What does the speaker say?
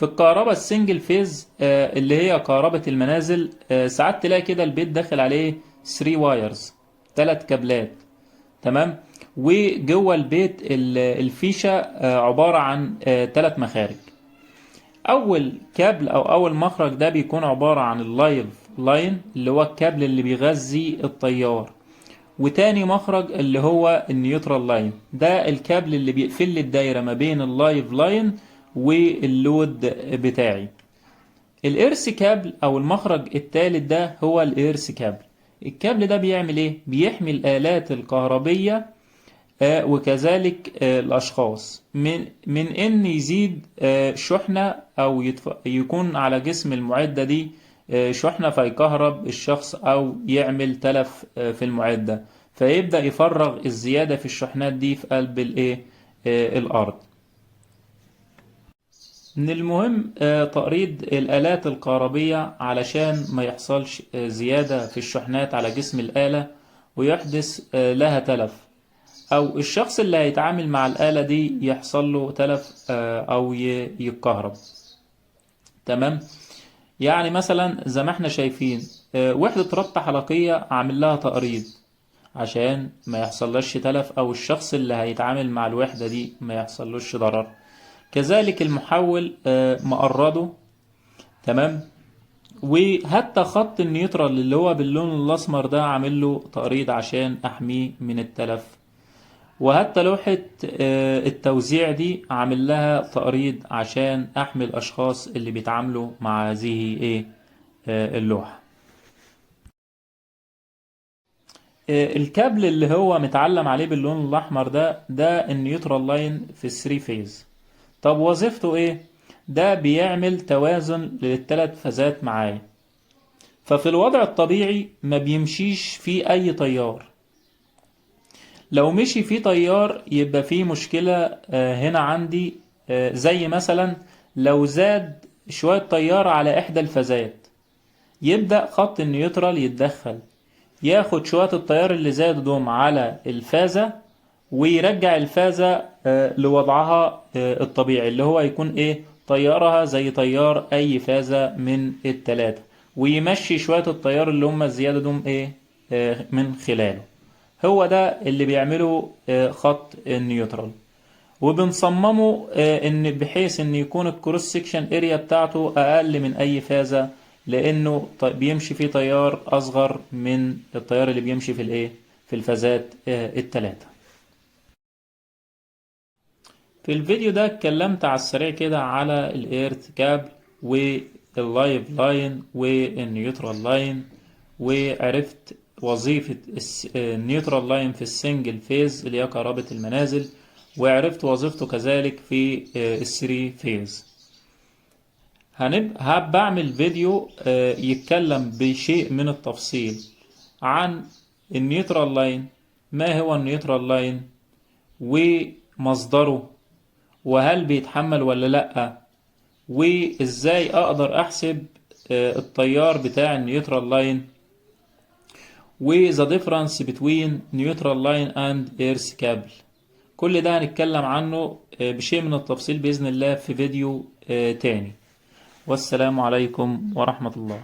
في الكهرباء السنجل فيز اللي هي كهرباء المنازل، ساعات تلاقي كده البيت داخل عليه 3 وايرز، 3 كابلات. تمام. وجوه البيت الفيشة عبارة عن 3 مخارج. اول كابل او اول مخرج ده بيكون عبارة عن اللايف لاين اللي هو الكابل اللي بيغذي التيار. وتاني مخرج اللي هو النيوترال لاين، ده الكابل اللي بيقفل لي الدايرة ما بين اللايف لاين واللود بتاعي. الايرث كابل او المخرج الثالث ده هو الايرث كابل. الكابل ده بيعمل ايه؟ بيحمي الآلات الكهربية وكذلك الأشخاص من إن يزيد شحنة أو يكون على جسم المعدة دي شحنة فيكهرب الشخص أو يعمل تلف في المعدة، فيبدأ يفرغ الزيادة في الشحنات دي في قلب الإيه الأرض. من المهم تقريض الآلات الكهربية علشان ما يحصلش زيادة في الشحنات على جسم الآلة ويحدث لها تلف، او الشخص اللي هيتعامل مع الآلة دي يحصل له تلف او يتكهرب. تمام. يعني مثلا زي ما احنا شايفين وحدة ربط حلقية عامل لها تقريض عشان ما يحصلش تلف او الشخص اللي هيتعامل مع الوحدة دي ما يحصلوش ضرر. كذلك المحول مقرضه. تمام. وحتى خط النيوترال اللي هو باللون الاسمر ده عامل له تقريض عشان احميه من التلف. وحتى لوحة التوزيع دي عامل لها تقريض عشان احمي الاشخاص اللي بيتعاملوا مع هذه اللوحة. الكابل اللي هو متعلم عليه باللون الاحمر ده النيوترال لاين في الثري فيز. طب وظيفته ايه؟ ده بيعمل توازن للثلاث فازات معايا. ففي الوضع الطبيعي ما بيمشيش فيه اي تيار. لو مشي فيه تيار يبقى فيه مشكلة هنا عندي. زي مثلا لو زاد شوية تيار على إحدى الفازات، يبدأ خط النيوترال يتدخل ياخد شوية التيار اللي زاد دوم على الفازة ويرجع الفازة لوضعها الطبيعي اللي هو يكون ايه تيارها زي تيار اي فازة من التلاتة، ويمشي شوية التيار اللي هم الزيادة دوم ايه من خلاله. هو ده اللي بيعمله خط النيوترال. وبنصممه ان بحيث ان يكون الكروس سيكشن اريا بتاعته اقل من اي فازة، لانه بيمشي فيه تيار اصغر من التيار اللي بيمشي في الايه في الفازات التلاتة. في الفيديو ده اتكلمت على السريع كده على الايرث كابل واللايف لاين والنيوترال لاين، وعرفت وظيفة النيوترال لاين في السنجل فيز اللي هي كهرباء المنازل، وعرفت وظيفته كذلك في الثري فيز. بعمل فيديو يتكلم بشيء من التفصيل عن النيوترال لاين، ما هو النيوترال لاين ومصدره وهل بيتحمل ولا لأ، وازاي اقدر احسب التيار بتاع النيوترال لاين، و the difference between neutral line and earth cable. كل ده هنتكلم عنه بشيء من التفصيل بإذن الله في فيديو تاني. والسلام عليكم ورحمة الله.